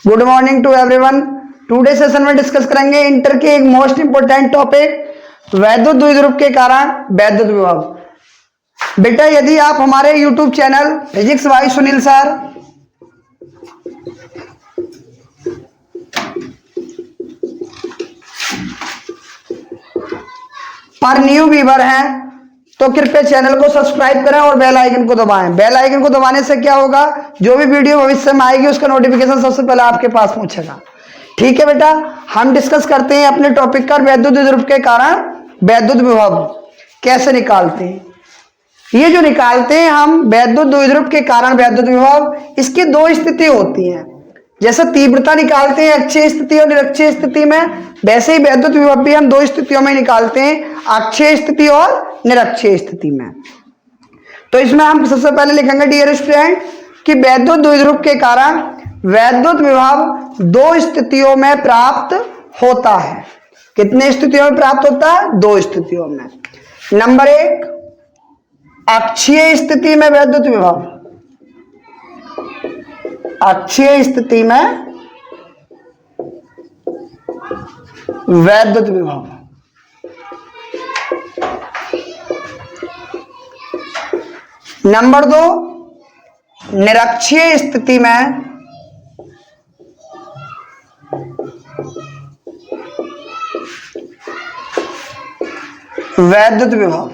Good morning to everyone. Today session में discuss करेंगे inter के एक मोस्ट इंपोर्टेंट टॉपिक वैद्युत द्विध्रुव के कारण वैद्युत विभव। बेटा यदि आप हमारे YouTube channel physics bye Sunil sir पर न्यू व्यूअर हैं तो कृपया चैनल को सब्सक्राइब करें और बेल आइकन को दबाएं। बेल आइकन को दबाने से क्या होगा, जो भी वीडियो भविष्य में आएगी उसका नोटिफिकेशन सबसे पहले आपके पास पहुंचेगा। ठीक है बेटा, हम डिस्कस करते हैं अपने टॉपिक का वैद्युत द्विध्रुव के कारण वैद्युत विभव कैसे निकालते हैं। ये जो निकालते हैं हम वैद्युत द्विध्रुव के कारण वैद्युत विभव, इसकी दो स्थिति होती हैं। जैसे तीव्रता निकालते हैं अक्षीय स्थिति और निरक्षीय स्थिति में, वैसे ही वैद्युत विभव भी हम दो स्थितियों में निकालते हैं, अक्षीय स्थिति और निरक्षीय स्थिति में। तो इसमें हम सबसे पहले लिखेंगे डियर स्टूडेंट कि वैद्युत द्विध्रुव के कारण वैद्युत विभव दो स्थितियों में प्राप्त होता है। कितने स्थितियों में प्राप्त होता है? दो स्थितियों में। नंबर एक, अक्षीय स्थिति में वैद्युत विभव। अक्षीय स्थिति में वैद्युत विभव। नंबर दो, निरक्षीय स्थिति में वैद्युत विभव।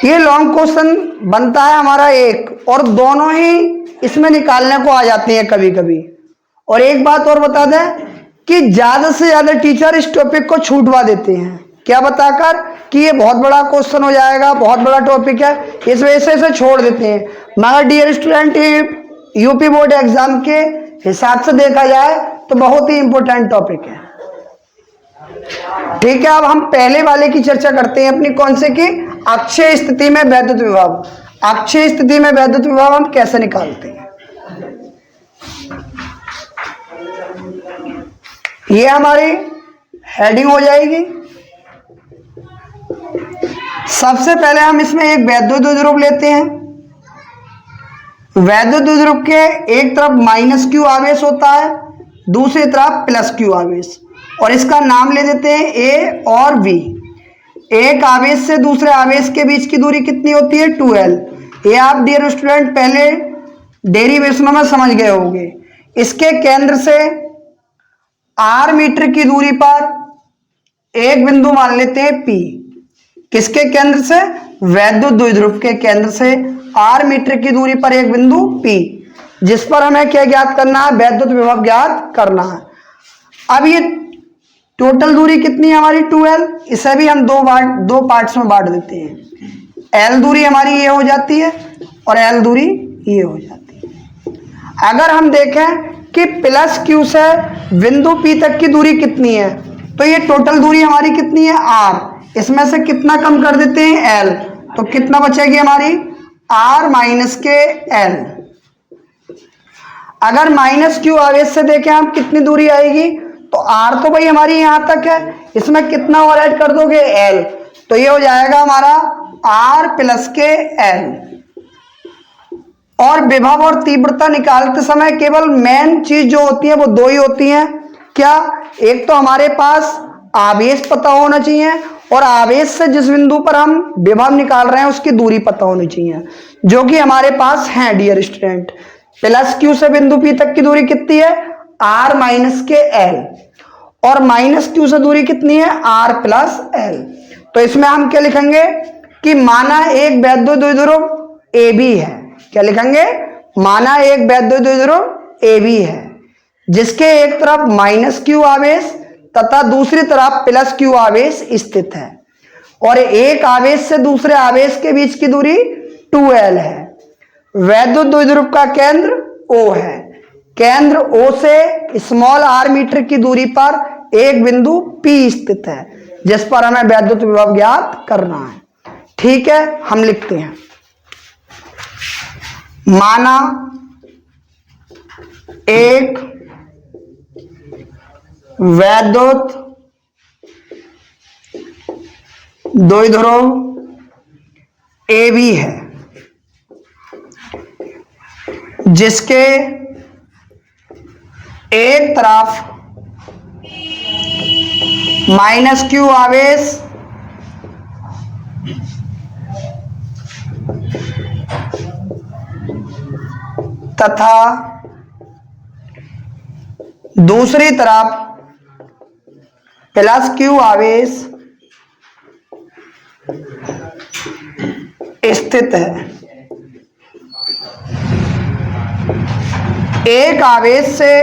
ये लॉन्ग क्वेश्चन बनता है हमारा एक, और दोनों ही इसमें निकालने को आ जाती हैं कभी कभी। और एक बात और बता दें कि ज्यादा से ज्यादा टीचर इस टॉपिक को छूटवा देते हैं, क्या बताकर कि ये बहुत बड़ा क्वेश्चन हो जाएगा, बहुत बड़ा टॉपिक है, इस वजह से इसे छोड़ देते हैं। मगर dear student, UP board exam के हिसाब से देखा जाए तो बहुत ही इंपॉर्टेंट टॉपिक है। ठीक है, अब हम पहले वाले की चर्चा करते हैं अपनी, कौन से की? अक्षीय स्थिति में वैद्युत विभव। अक्षीय स्थिति में वैद्युत विभव हम कैसे निकालते हैं, ये हमारी हेडिंग हो जाएगी। सबसे पहले हम इसमें एक वैद्युत द्विध्रुव लेते हैं। वैद्युत द्विध्रुव के एक तरफ माइनस क्यू आवेश होता है, दूसरी तरफ प्लस क्यू आवेश, और इसका नाम ले देते हैं ए और बी। एक आवेश से दूसरे आवेश के बीच की दूरी कितनी होती है? 2l। ये आप डियर स्टूडेंट पहले डेरिवेशनों में समझ गए होंगे। इसके केंद्र से r मीटर की दूरी पर एक बिंदु मान लेते हैं P। किसके केंद्र से? वैद्युत द्विध्रुव के केंद्र से r मीटर की दूरी पर एक बिंदु P, जिस पर हमें क्या ज्ञात करना है? वैद्युत विभव ज्ञात करना है। अब ये टोटल दूरी कितनी है हमारी? 2l। इसे भी हम दो पार्ट्स में बांट देते हैं। l दूरी हमारी ये हो जाती है और l दूरी ये हो जाती है। अगर हम देखें कि प्लस क्यू से बिंदु P तक की दूरी कितनी है, तो ये टोटल दूरी हमारी कितनी है? r। इसमें से कितना कम कर देते हैं? l। तो कितना बचेगी हमारी? r माइनस के l। अगर माइनस क्यू आवेश से देखें हम कितनी दूरी आएगी, तो r तो भाई हमारी यहां तक है, इसमें कितना और ऐड कर दोगे? l। तो ये हो जाएगा हमारा r प्लस के l। और विभव और तीव्रता निकालते समय केवल मेन चीज जो होती है वो दो ही होती हैं। क्या? एक तो हमारे पास आवेश पता होना चाहिए, और आवेश से जिस बिंदु पर हम विभव निकाल रहे हैं उसकी दूरी पता होनी चाहिए, जो कि हमारे पास है डियर स्टूडेंट। प्लस क्यू से बिंदु P तक की दूरी कितनी है? r माइनस के l। और माइनस क्यू से दूरी कितनी है? r plus l। तो इसमें हम क्या लिखेंगे कि माना एक वैद्युत द्विध्रुव AB है। क्या लिखेंगे? माना एक वैद्युत द्विध्रुव AB है, जिसके एक तरफ माइनस क्यू आवेश तथा दूसरी तरफ प्लस क्यू आवेश स्थित है, और एक आवेश से दूसरे आवेश के बीच की दूरी 2l है। वैद्युत द्विध्रुव का केंद्र O है। केंद्र O से स्मॉल r मीटर की दूरी पर एक बिंदु P स्थित है, जिस पर हमें वैद्युत विभव ज्ञात करना है। ठीक है, हम लिखते हैं, माना एक वैद्युत द्विध्रुव AB है। जिसके एक तरफ माइनस क्यू आवेश तथा दूसरी तरफ प्लस क्यू आवेश स्थित है। एक आवेश से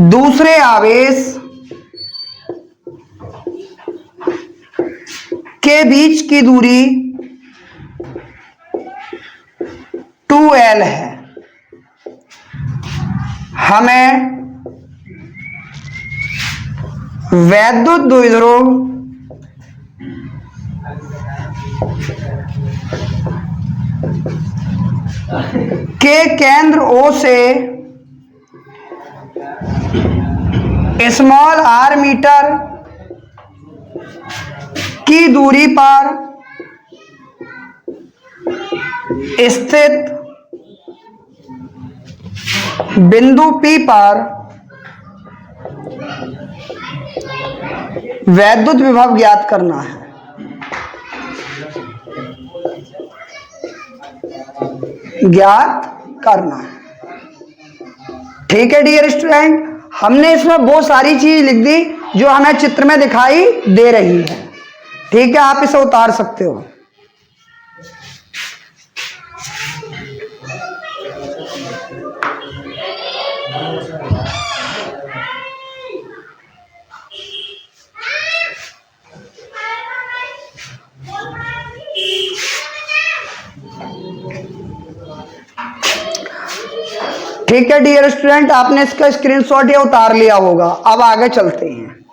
दूसरे आवेश के बीच की दूरी 2L है। हमें वैद्युत द्विध्रुव के केंद्र O से स्मॉल r मीटर की दूरी पर स्थित बिंदु P पर वैद्युत विभव ज्ञात करना है। ठीक है डियर स्टूडेंट, हमने इसमें वो सारी चीज लिख दी जो हमें चित्र में दिखाई दे रही है। ठीक है, आप इसे उतार सकते हो। ठीक है डियर स्टूडेंट, आपने इसका स्क्रीनशॉट या उतार लिया होगा। अब आगे चलते हैं।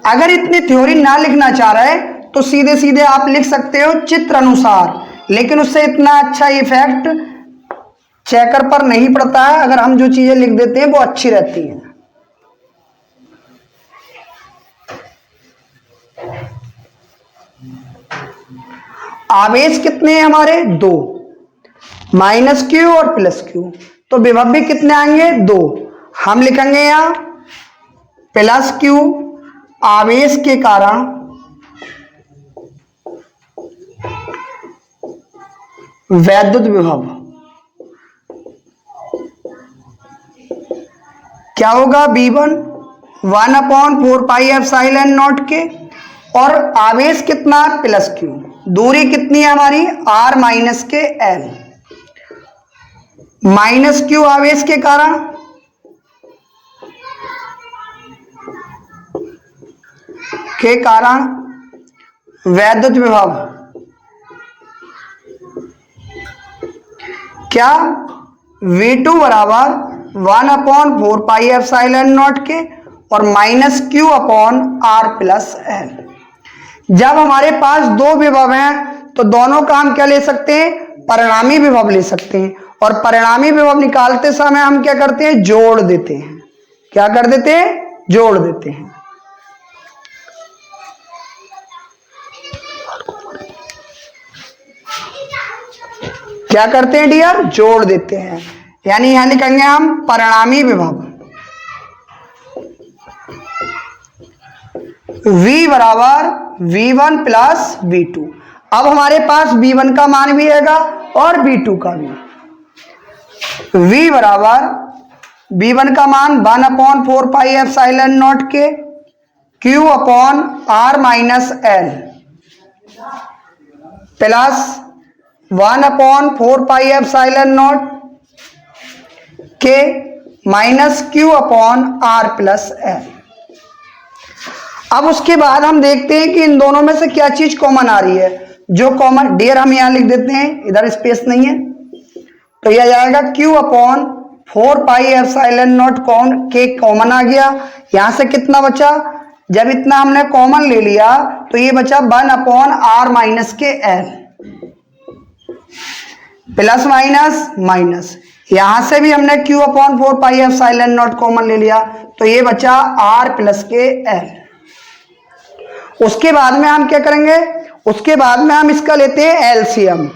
अगर इतनी थ्योरी ना लिखना चाह रहे तो सीधे सीधे आप लिख सकते हो चित्र अनुसार, लेकिन उससे इतना अच्छा इफेक्ट चेकर पर नहीं पड़ता है। अगर हम जो चीजें लिख देते हैं वो अच्छी रहती हैं। आवेश कितने हैं हमारे? 2, माइनस क्यू और प्लस क्यू। तो विभव भी कितने आएंगे? 2। हम लिखेंगे यहां प्लस क्यू आवेश के कारण वैद्युत विभव क्या होगा? V1 1/4πε0 के, और आवेश कितना? Plus Q. दूरी कितनी है हमारी? r माइनस के L। माइनस क्यू आवेश के कारण वैद्युत विभव क्या? V2 बराबर 1/4πε0 के और minus Q upon r plus L। जब हमारे पास दो विभव हैं तो दोनों का हम क्या ले सकते हैं? परिणामी विभव ले सकते हैं। और परिणामी विभव निकालते समय हम क्या करते हैं? जोड़ देते हैं। क्या कर देते हैं? जोड़ देते हैं। क्या करते हैं डियर? जोड़ देते हैं। यानी यहां लिखेंगे हम परिणामी विभव V बराबर V1 प्लस V2। अब हमारे पास V1 का मान भी हैगा और V2 का भी। V बराबर V1 का मान 1/4πε0 के Q upon R minus L plus 1/4πε0 के minus Q upon R plus L। अब उसके बाद हम देखते हैं कि इन दोनों में से क्या चीज कॉमन आ रही है। जो कॉमन डियर हम यहां लिख देते हैं, इधर स्पेस नहीं है तो यह जाएगा Q अपॉन 4πε0 के कॉमन आ गया। यहां से कितना बचा? जब इतना हमने कॉमन ले लिया तो ये बचा 1/r माइनस के L प्लस माइनस माइनस। यहां से भी हमने Q अपॉन 4πε0 कॉमन ले लिया तो ये बचा R प्लस के L। उसके बाद में हम क्या करेंगे, उसके बाद में हम इसका लेते हैं एलसीएम।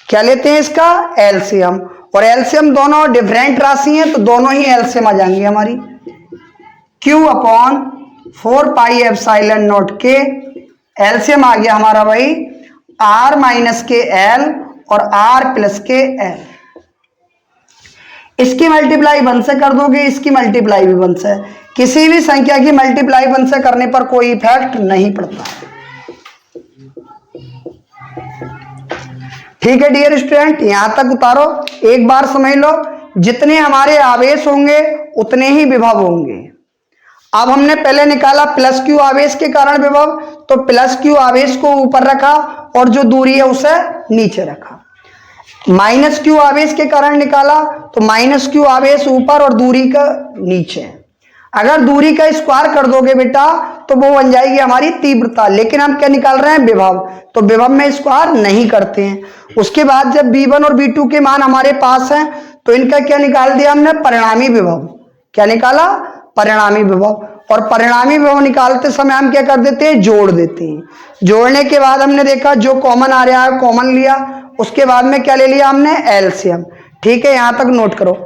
क्या लेते हैं इसका? एलसीएम। और एलसीएम दोनों डिफरेंट राशि हैं तो दोनों ही एलसीएम आ जाएंगी हमारी। Q upon 4 pi epsilon not के, एलसीएम आ गया हमारा भाई R माइनस के L और R प्लस के L। इसकी मल्टीप्लाई 1 से कर दोगे, इसकी मल्टीप्लाई भी 1 से। किसी भी संख्या की मल्टीप्लाई 1 से करने पर कोई इफेक्ट नहीं पड़ता। ठीक है डियर स्टूडेंट, यहां तक उतारो, एक बार समझ लो, जितने हमारे आवेश होंगे उतने ही विभव होंगे। अब हमने पहले निकाला प्लस क्यू आवेश के कारण विभव, तो प्लस क्यू आवेश को ऊपर रखा और जो दूरी है उसे नीचे रखा। माइनस क्यू आवेश के कारण निकाला तो माइनस क्यू आवेश ऊपर और दूरी का नीचे। अगर दूरी का स्क्वायर कर दोगे बेटा तो वो बन जाएगी हमारी तीव्रता, लेकिन हम क्या निकाल रहे हैं? विभव, तो विभव में स्क्वायर नहीं करते हैं। उसके बाद जब V1 और V2 के मान हमारे पास हैं तो इनका क्या निकाल दिया हमने? परिणामी विभव। क्या निकाला? परिणामी विभव। और परिणामी विभव निकालते समय हम क्या कर देते हैं? जोड़ देते हैं। जोड़ने के बाद हमने देखा जो कॉमन आ रहा है कॉमन लिया, उसके बाद में क्या ले लिया हमने? एलसीएम। ठीक है, यहां तक नोट करो।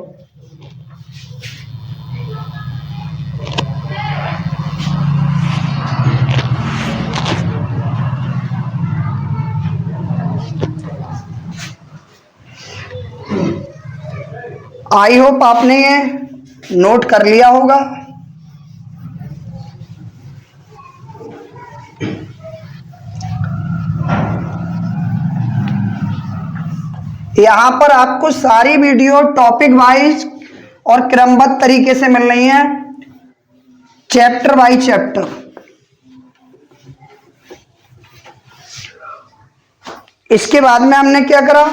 आई होप आपने ये नोट कर लिया होगा। यहां पर आपको सारी वीडियो टॉपिक वाइज और क्रमबद्ध तरीके से मिल रही है, चैप्टर वाइज चैप्टर। इसके बाद में हमने क्या करा?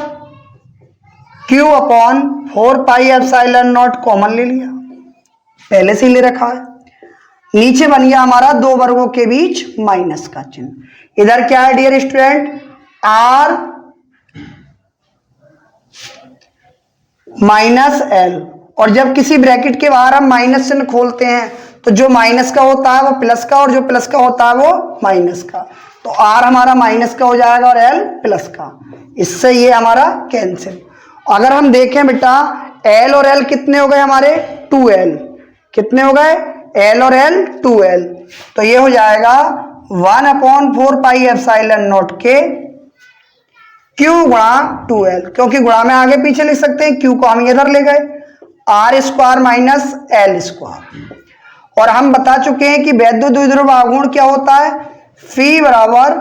Q upon 4 pi epsilon not common ले लिया, पहले से ले रखा है। नीचे बन गया हमारा दो वर्गों के बीच माइनस का चिन्ह। इधर क्या है dear student? R minus L, और जब किसी ब्रैकेट के बाहर हम माइनस चिन्ह खोलते हैं तो जो माइनस का होता है वो प्लस का और जो प्लस का होता है वो माइनस का, तो R हमारा माइनस का हो जाएगा और L प्लस का। इससे ये हमारा कैंसिल। अगर हम देखें बेटा L और L कितने हो गए हमारे? 2L। कितने हो गए? L और L 2L। तो ये हो जाएगा 1 अपॉन 4 पाई एप्सिलॉन नॉट के Q गुणा 2L, क्योंकि गुणा में आगे पीछे लिख सकते हैं, Q को हम इधर ले गए, R square minus L square. और हम बता चुके हैं कि वैद्युत द्विध्रुव आघूर्ण क्या होता है? Phi बराबर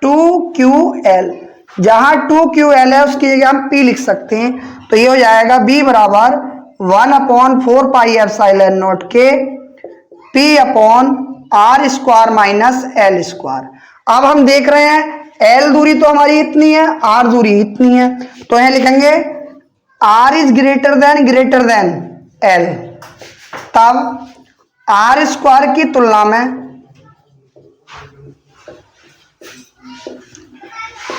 2QL। जहां 2QL है उसकी जगह हम P लिख सकते हैं, तो ये हो जाएगा B बराबर 1 अपॉन 4 पाई एप्सिलॉन नॉट के P upon R square minus L square. अब हम देख रहे हैं L दूरी तो हमारी इतनी है, R दूरी इतनी है, तो यहां लिखेंगे R is greater than L। तब R स्क्वायर की तुलना में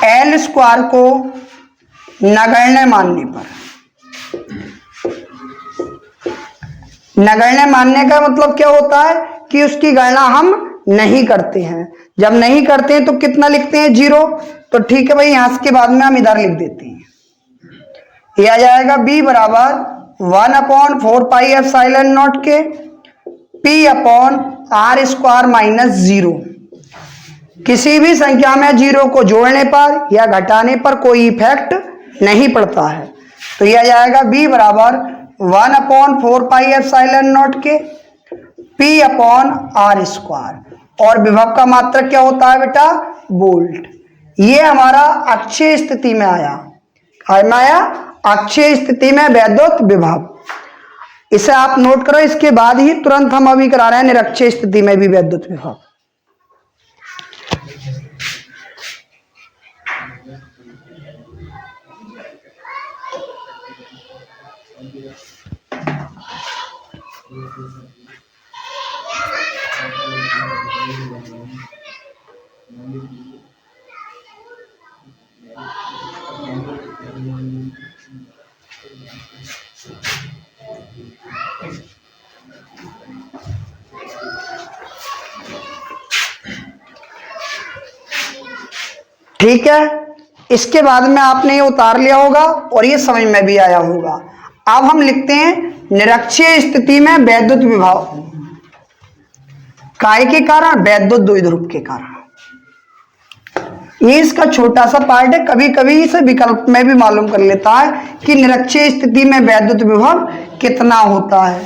L स्क्वायर को नगण्य मानने पर, नगण्य मानने का मतलब क्या होता है कि उसकी गणना हम नहीं करते हैं। जब नहीं करते हैं तो कितना लिखते हैं? 0। तो ठीक है भाई, यहां के बाद में हम इधर लिख देते हैं, ये आ जाएगा B बराबर 1 अपॉन 4 पाई एप्सिलॉन नॉट के P upon R square minus 0। किसी भी संख्या में 0 को जोड़ने पर या घटाने पर कोई इफेक्ट नहीं पड़ता है, तो यह आ जाएगा B बराबर 1 अपॉन 4 पाई एप्सिलॉन नॉट के P अपॉन R स्क्वायर। और विभव का मात्रक क्या होता है बेटा? वोल्ट। ये हमारा अक्षीय स्थिति में आया, अक्षीय स्थिति में वैद्युत विभव। इसे आप नोट करो। इसके बाद ही तुरंत हम अभी करा रहे हैं निरक्षीय स्थिति में भी वैद्युत विभव। ठीक है, इसके बाद में आपने ये उतार लिया होगा और ये समझ में भी आया होगा। अब हम लिखते हैं निरक्षीय स्थिति में वैद्युत विभव काय के कारण, वैद्युत द्विध्रुव के कारण। ये इसका छोटा सा पार्ट है, कभी कभी इसे विकल्प में भी मालूम कर लेता है कि निरक्षीय स्थिति में वैद्युत विभव कितना होता है।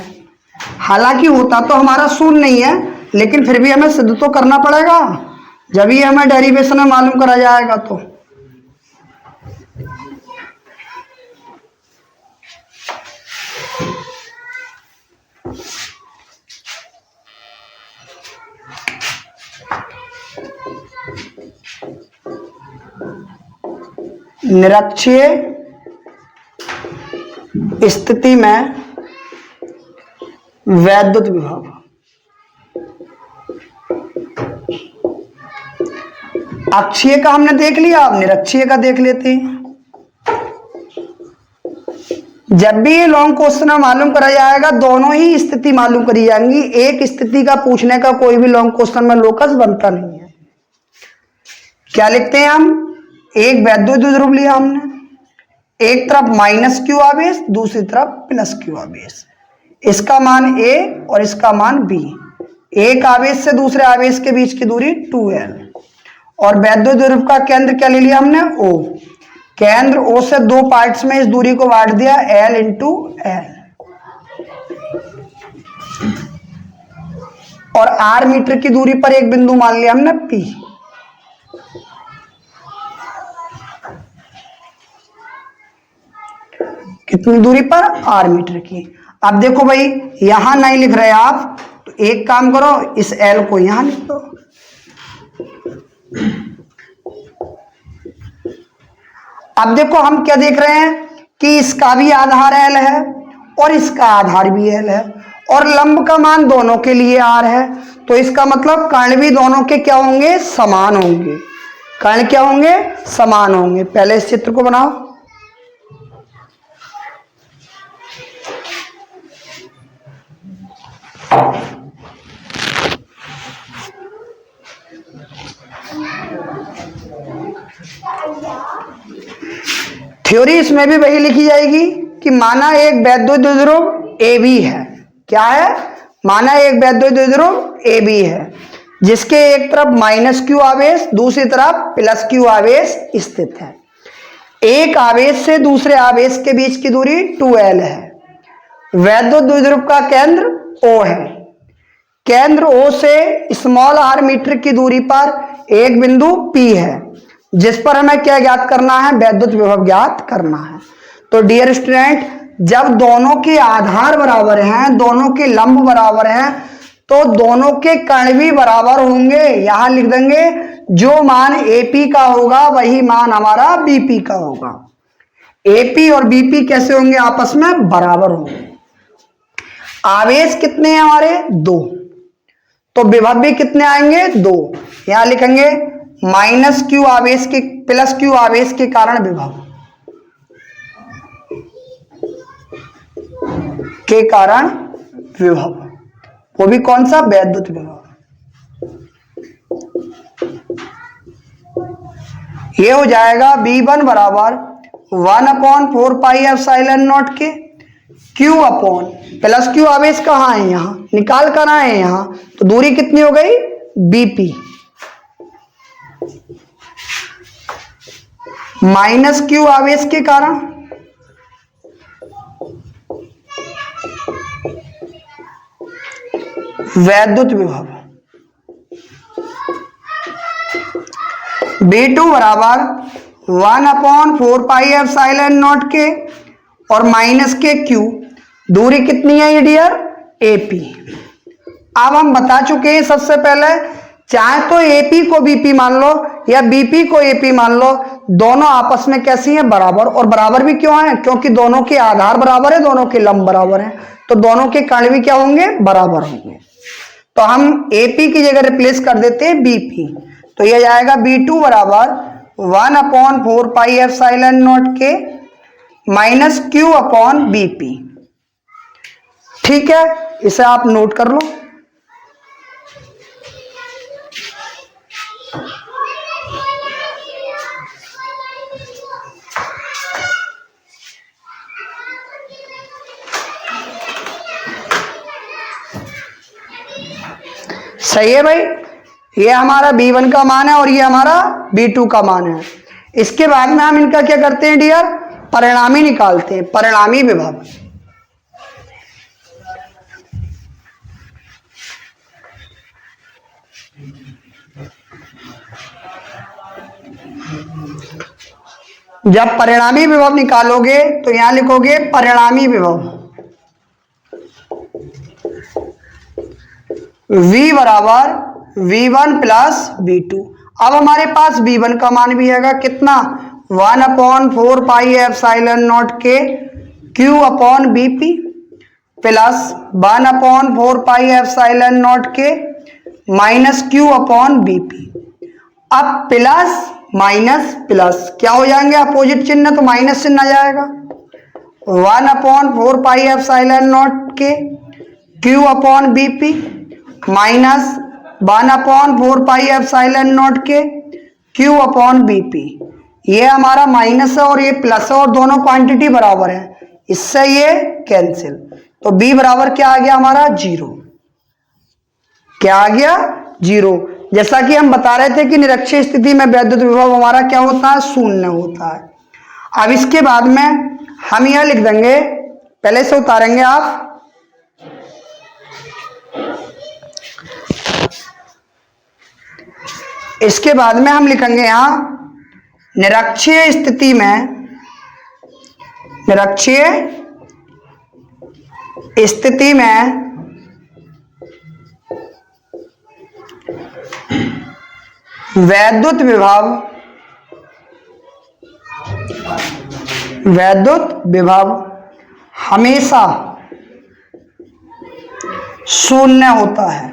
हालांकि होता तो हमारा शून्य नहीं है, लेकिन फिर भी हमें सिद्ध तो करना पड़ेगा, जब ही हमें डेरिवेशन में मालूम करा जाएगा। तो निरक्षीय स्थिति में वैद्युत विभव, अक्षीय का हमने देख लिया, अब निरक्षीय का देख लेते हैं। जब भी ये लॉन्ग क्वेश्चन में मालूम करा जाएगा, दोनों ही स्थिति मालूम करी जाएंगी। एक स्थिति का पूछने का कोई भी लॉन्ग क्वेश्चन में लोकस बनता नहीं है। क्या लिखते हैं हम, एक वैद्युत द्विध्रुव लिया हमने, एक तरफ माइनस क्यू आवेश, दूसरी तरफ प्लस क्यू आवेश। इसका मान A और इसका मान B। एक आवेश से दूसरे आवेश के बीच की दूरी 2L और वैद्युत द्विध्रुव का केंद्र क्या ले लिया हमने, O। केंद्र O से दो पार्ट्स में इस दूरी को बांट दिया, L इंटू L। और R मीटर की दूरी पर एक बिंदु मान लिया हमने P। कितनी दूरी पर, R मीटर की। अब देखो भाई, यहां नहीं लिख रहे आप, तो एक काम करो, इस L को यहां लिख दो। अब देखो हम क्या देख रहे हैं कि इसका भी आधार L है और इसका आधार भी L है और लंब का मान दोनों के लिए R है। तो इसका मतलब कर्ण भी दोनों के क्या होंगे, समान होंगे। कर्ण क्या होंगे, समान होंगे। पहले इस चित्र को बनाओ। थ्योरी इसमें भी वही लिखी जाएगी कि माना एक वैद्युत द्विध्रुव AB है। क्या है, माना एक वैद्युत द्विध्रुव AB है जिसके एक तरफ माइनस क्यू आवेश, दूसरी तरफ प्लस क्यू आवेश स्थित है। एक आवेश से दूसरे आवेश के बीच की दूरी 2L है। वैद्युत द्विध्रुव का केंद्र O है। केंद्र O से स्मॉल r मीटर की दूरी पर एक बिंदु P है जिस पर हमें क्या ज्ञात करना है, वैद्युत विभव ज्ञात करना है। तो डियर स्टूडेंट, जब दोनों के आधार बराबर हैं, दोनों के लंब बराबर हैं, तो दोनों के कर्ण भी बराबर होंगे। यहां लिख देंगे जो मान AP का होगा वही मान हमारा BP का होगा। AP और BP कैसे होंगे, आपस में बराबर होंगे। आवेश कितने हैं हमारे, 2, तो विभव भी कितने आएंगे, 2। यहां लिखेंगे माइनस क्यू आवेश के प्लस क्यू आवेश के कारण विभव के कारण विभव, वो भी कौन सा, वैद्युत विभव। ये हो जाएगा V1 बराबर 1/4 पाई एप्सिलॉन नॉट के Q अपॉन प्लस क्यू आवेश कहाँ है, यहाँ निकाल कर आए यहाँ, तो दूरी कितनी हो गई, BP। माइनस क्यू आवेश के कारण वैद्युत विभव। B2 बराबर 1/4 पाई एप्सिलॉन नॉट के और माइनस के Q, दूरी कितनी है ये डियर, AP। अब हम बता चुके हैं सबसे पहले, चाहे तो AP को BP मान लो या BP को AP मान लो, दोनों आपस में कैसी हैं, बराबर। और बराबर भी क्यों है, क्योंकि दोनों के आधार बराबर है, दोनों के लंब बराबर हैं, तो दोनों के कर्ण भी क्या होंगे, बराबर होंगे। तो हम AP की जगह रिप्लेस कर देते हैं BP, तो यह जाएगा B2 बराबर 1/4 पाई एप्सिलॉन नॉट के माइनस Q अपॉन BP। ठीक है, इसे आप नोट कर लो। सही है भाई, ये हमारा V1 का मान है और ये हमारा V2 का मान है। इसके बाद में हम इनका क्या करते हैं डियर, परिणामी निकालते हैं, परिणामी विभव। जब परिणामी विभव निकालोगे तो यहां लिखोगे परिणामी विभव V बराबर V1 प्लस V2। अब हमारे पास V1 का मान भी है कितना, 1/4 पाई एप्सिलॉन नॉट के Q upon BP plus 1/4 pi epsilon not के माइनस Q अपॉन BP। अब प्लस माइनस प्लस क्या हो जाएंगे, अपोजिट चिन्ह तो माइनस चिन्ह आ जाएगा। 1/4 पाई एप्सिलॉन नॉट के Q upon BP minus 1/4 pi epsilon not के Q अपॉन BP। ये हमारा माइनस है और ये प्लस है और दोनों क्वांटिटी बराबर है, इससे ये कैंसिल। तो B बराबर क्या आ गया हमारा 0। क्या आ गया 0। जैसा कि हम बता रहे थे कि निरक्षीय स्थिति में वैद्युत विभव हमारा क्या होता है, शून्य होता है। अब इसके बाद में हम यह लिख देंगे, पहले से उतारेंगे आप, इसके बाद में हम लिखेंगे यहां निरक्षीय स्थिति में, निरक्षीय स्थिति में वैद्युत विभव, वैद्युत विभव हमेशा शून्य होता है।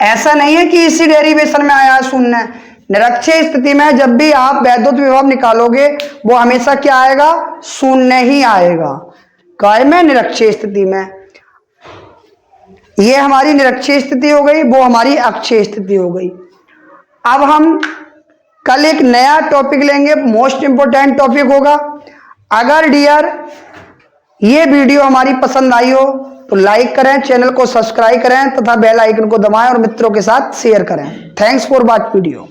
ऐसा नहीं है कि इसी डेरिवेशन में आया शून्य। निरक्षीय स्थिति में जब भी आप वैद्युत विभव निकालोगे वो हमेशा क्या आएगा, शून्य ही आएगा। काय में, निरक्षीय स्थिति में। ये हमारी निरक्षीय स्थिति हो गई, वो हमारी अक्षीय स्थिति हो गई। अब हम कल एक नया टॉपिक लेंगे, मोस्ट इंपोर्टेंट टॉपिक होगा। अगर डियर ये वीडियो हमारी पसंद आई हो तो लाइक करें, चैनल को सब्सक्राइब करें तथा बेल आइकन को दबाएं और मित्रों के साथ शेयर करें। Thanks for watch video.